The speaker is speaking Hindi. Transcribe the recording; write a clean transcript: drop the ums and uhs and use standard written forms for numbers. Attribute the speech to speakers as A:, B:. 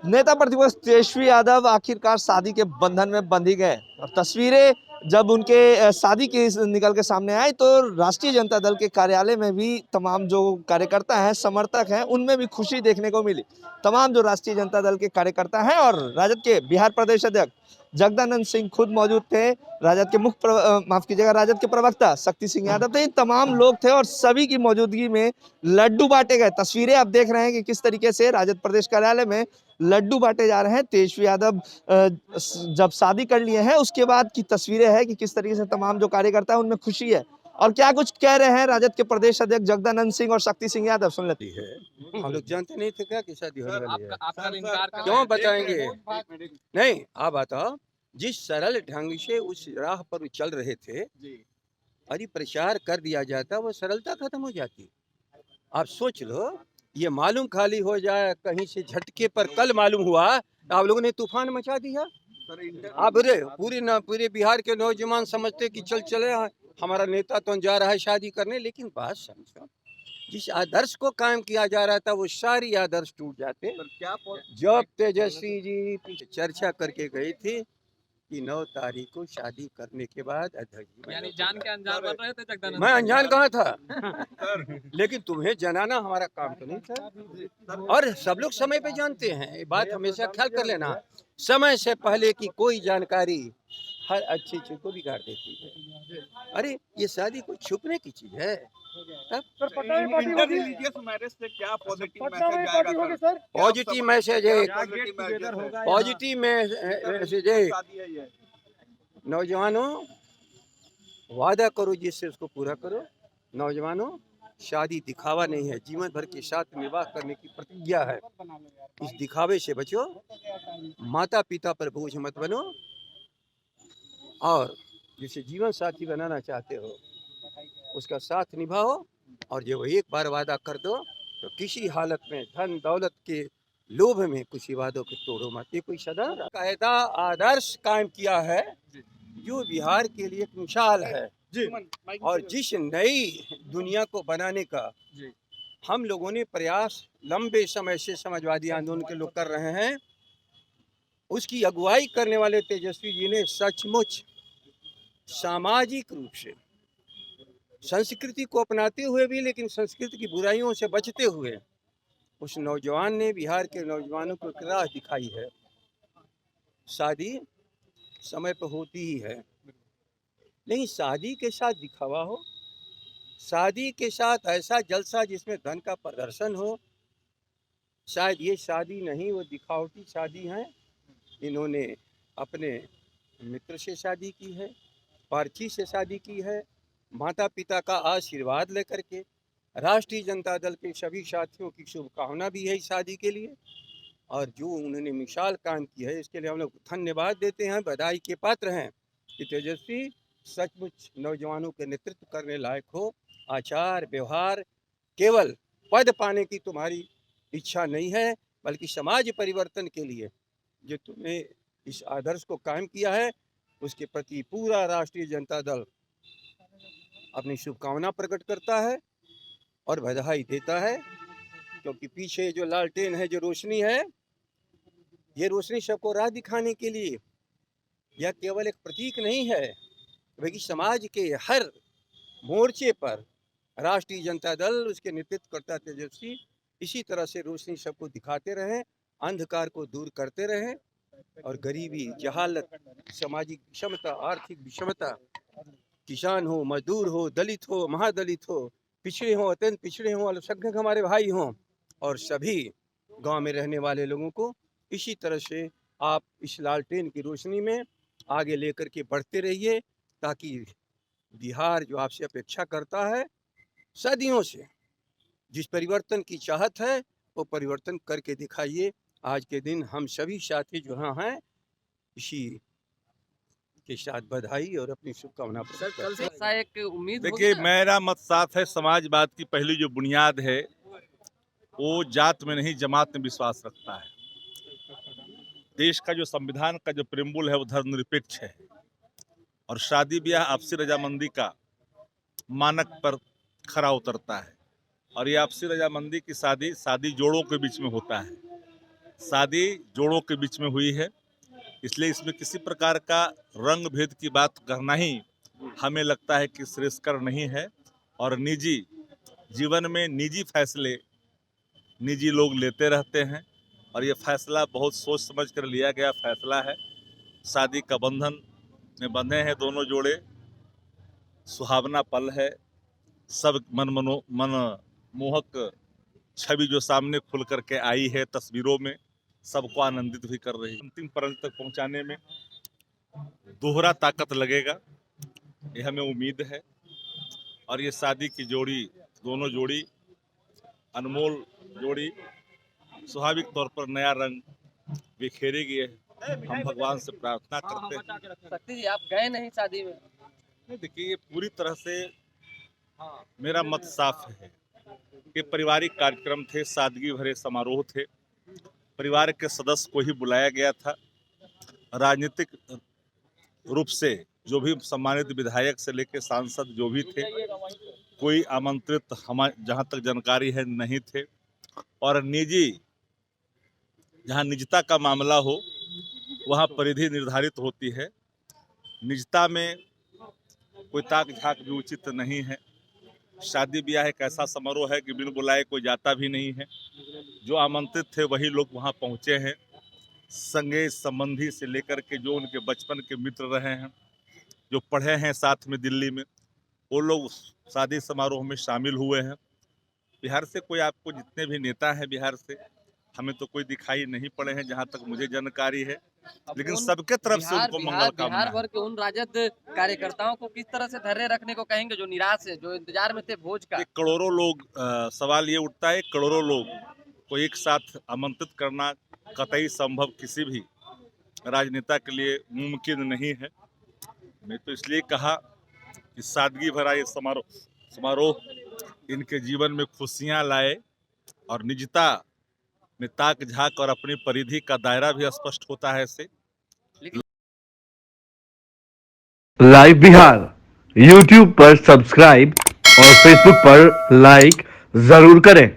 A: नेता प्रतिपक्ष तेजस्वी यादव आखिरकार शादी के बंधन में बंध ही गए और तस्वीरें जब उनके शादी की निकल के सामने आई तो राष्ट्रीय जनता दल के कार्यालय में भी तमाम जो कार्यकर्ता हैं, समर्थक हैं, उनमें भी खुशी देखने को मिली। तमाम जो राष्ट्रीय जनता दल के कार्यकर्ता हैं और राजद के बिहार प्रदेश अध्यक्ष जगदानंद सिंह खुद मौजूद थे। राजद के माफ कीजिएगा, राजद के प्रवक्ता शक्ति सिंह यादव थे। तमाम लोग थे और सभी की मौजूदगी में लड्डू बांटे गए। तस्वीरें आप देख रहे हैं कि किस तरीके से राजद प्रदेश कार्यालय में लड्डू बांटे जा रहे हैं। तेजस्वी यादव जब शादी कर लिए हैं उसके बाद की तस्वीरें हैं कि किस तरीके से तमाम जो कार्यकर्ता है उनमें खुशी है। और क्या कुछ कह रहे हैं राजद के प्रदेश अध्यक्ष जगदानंद सिंह और शक्ति सिंह यादव, सुन लेते
B: है। हम लोग जानते नहीं थे क्या कि शादी होने वाली है।
C: आपका इनकार कर
B: क्यों बताएंगे? नहीं, आप बताओ, जिस सरल ढंग से उस राह पर चल रहे थे, यदि प्रचार कर दिया जाता वो सरलता खत्म हो जाती। आप सोच लो, ये मालूम खाली हो जाए कहीं से झटके पर कल मालूम हुआ, आप लोगों ने तूफान मचा दिया। आप पूरे बिहार के नौजवान समझते कि चले हमारा नेता तो जा रहा है शादी करने, लेकिन बात समझो, जिस आदर्श को कायम किया जा रहा था वो सारी आदर्श टूट जाते। जब तेजस्वी जी चर्चा करके गई थी कि 9 तारीख को शादी करने के बाद अध्यक्ष,
C: यानी जान के अनजान बन रहे थे जगदानंद।
B: मैं अनजान कहाँ था लेकिन तुम्हें जनाना हमारा काम तो नहीं था। और सब लोग समय पे जानते हैं, ये बात हमेशा ख्याल कर लेना, समय से पहले की कोई जानकारी हर अच्छी चीज को बिगाड़ देती है। अरे ये शादी कोई छुपने की चीज है। पॉजिटिव मैसेज है, पॉजिटिव मैसेज है। नौजवानों, वादा करो जिससे उसको पूरा करो। नौजवानों, शादी दिखावा नहीं है, जीवन भर के साथ निवाह करने की प्रतिज्ञा है। इस दिखावे से बचो, माता पिता पर बोझ मत बनो, और जिसे जीवन साथी बनाना चाहते हो उसका साथ निभाओ। और जब एक बार वादा कर दो तो किसी हालत में धन दौलत के लोभ में कुछ वादों को तोड़ो मत। ये कोई सदा कायदा आदर्श कायम किया है जो बिहार के लिए एक मिसाल है। और जिस नई दुनिया को बनाने का हम लोगों ने प्रयास लंबे समय से समाजवादी आंदोलन के लोग कर रहे हैं, उसकी अगुवाई करने वाले तेजस्वी जी ने सचमुच सामाजिक रूप से संस्कृति को अपनाते हुए भी, लेकिन संस्कृति की बुराइयों से बचते हुए, उस नौजवान ने बिहार के नौजवानों को एक राह दिखाई है। शादी समय पर होती ही है, लेकिन शादी के साथ दिखावा हो, शादी के साथ ऐसा जलसा जिसमें धन का प्रदर्शन हो, शायद ये शादी नहीं, वो दिखावटी शादी है। इन्होंने अपने मित्र से शादी की है, पार्ची से शादी की है, माता पिता का आशीर्वाद लेकर के। राष्ट्रीय जनता दल के सभी साथियों की शुभकामना भी है इस शादी के लिए, और जो उन्होंने मिसाल कायम की है इसके लिए हम लोग धन्यवाद देते हैं, बधाई के पात्र हैं कि तेजस्वी सचमुच नौजवानों के नेतृत्व करने लायक हो। आचार व्यवहार केवल पद पाने की तुम्हारी इच्छा नहीं है, बल्कि समाज परिवर्तन के लिए जो तुमने इस आदर्श को कायम किया है उसके प्रति पूरा राष्ट्रीय जनता दल अपनी शुभकामना प्रकट करता है और बधाई देता है। क्योंकि पीछे जो लालटेन है, जो रोशनी है, ये रोशनी सबको राह दिखाने के लिए, यह केवल एक प्रतीक नहीं है, बल्कि समाज के हर मोर्चे पर राष्ट्रीय जनता दल, उसके नेतृत्व करता तेजस्वी इसी तरह से रोशनी सबको दिखाते रहें, अंधकार को दूर करते रहें, और गरीबी, जहालत, सामाजिक विषमता, आर्थिक विषमता, किसान हो, मजदूर हो, दलित हो, महादलित हो, पिछड़े हों, अत्यंत पिछड़े हों, अल्पसंख्यक हमारे भाई हों, और सभी गांव में रहने वाले लोगों को इसी तरह से आप इस लालटेन की रोशनी में आगे लेकर के बढ़ते रहिए, ताकि बिहार जो आपसे अपेक्षा करता है सदियों से, जिस परिवर्तन की चाहत है, वो परिवर्तन करके दिखाइए। आज के दिन हम सभी साथी जो यहाँ हैं, इसी के साथ बधाई और अपनी शुभकामना।
C: कल से ऐसा एक उम्मीद
D: देखिए, मेरा मत साफ है, समाजवाद की पहली जो बुनियाद है वो जात में नहीं जमात में विश्वास रखता है। देश का जो संविधान का जो प्रेम्बुल है वो धर्मनिरपेक्ष है, और शादी ब्याह आपसी रजामंदी का मानक पर खरा उतरता है। और ये आपसी रजामंदी की शादी जोड़ों के बीच में होता है। शादी जोड़ों के बीच में हुई है, इसलिए इसमें किसी प्रकार का रंग भेद की बात करना ही हमें लगता है कि श्रेयस्कर नहीं है। और निजी जीवन में निजी फैसले निजी लोग लेते रहते हैं और ये फैसला बहुत सोच समझ कर लिया गया फैसला है। शादी का बंधन में बंधे हैं दोनों जोड़े, सुहावना पल है, सब मनमोहक छवि जो सामने खुल करके आई है तस्वीरों में, सबको आनंदित भी कर रही है। अंतिम पर्व तक पहुंचाने में दोहरा ताकत लगेगा, ये हमें उम्मीद है। और ये शादी की जोड़ी, दोनों जोड़ी अनमोल जोड़ी स्वाभाविक तौर पर नया रंग बिखेरेगी, हम भगवान से प्रार्थना करते हैं।
C: शक्ति जी, आप गए नहीं शादी में?
D: नहीं, देखिए ये पूरी तरह से मेरा मत साफ है कि पारिवारिक कार्यक्रम थे, सादगी भरे समारोह थे, परिवार के सदस्य को ही बुलाया गया था। राजनीतिक रूप से जो भी सम्मानित विधायक से लेकर सांसद जो भी थे, कोई आमंत्रित जहाँ तक जानकारी है नहीं थे। और निजी, जहाँ निजता का मामला हो वहाँ परिधि निर्धारित होती है। निजता में कोई ताक झाक भी उचित नहीं है। शादी ब्याह एक ऐसा समारोह है कि बिन बुलाए कोई जाता भी नहीं है। जो आमंत्रित थे वही लोग वहाँ पहुँचे हैं। संगे संबंधी से लेकर के जो उनके बचपन के मित्र रहे हैं, जो पढ़े हैं साथ में दिल्ली में, वो लोग शादी समारोह में शामिल हुए हैं। बिहार से कोई आपको जितने भी नेता हैं बिहार से, हमें तो कोई दिखाई नहीं पड़े हैं जहाँ तक मुझे जानकारी है, लेकिन सबके तरफ से उनको मंगल कामना
C: बिहार
D: है।
C: भर के उन राजद कार्यकर्ताओं को किस तरह से धैर्य रखने को कहेंगे जो निराश है, जो इंतजार में थे भोज का?
D: ये करोड़ों लोग, सवाल ये उठता है, करोड़ों लोग को एक साथ आमंत्रित करना कतई संभव किसी भी राजनेता के लिए मुमकिन नहीं है। मैं तो इसलिए कहा कि सादगी भरा ये समारोह इनके जीवन में खुशियां लाए और निजता में ताक झाक और अपनी परिधि का दायरा भी स्पष्ट होता है इससे।
E: लाइव बिहार YouTube पर सब्सक्राइब और Facebook पर लाइक जरूर करें।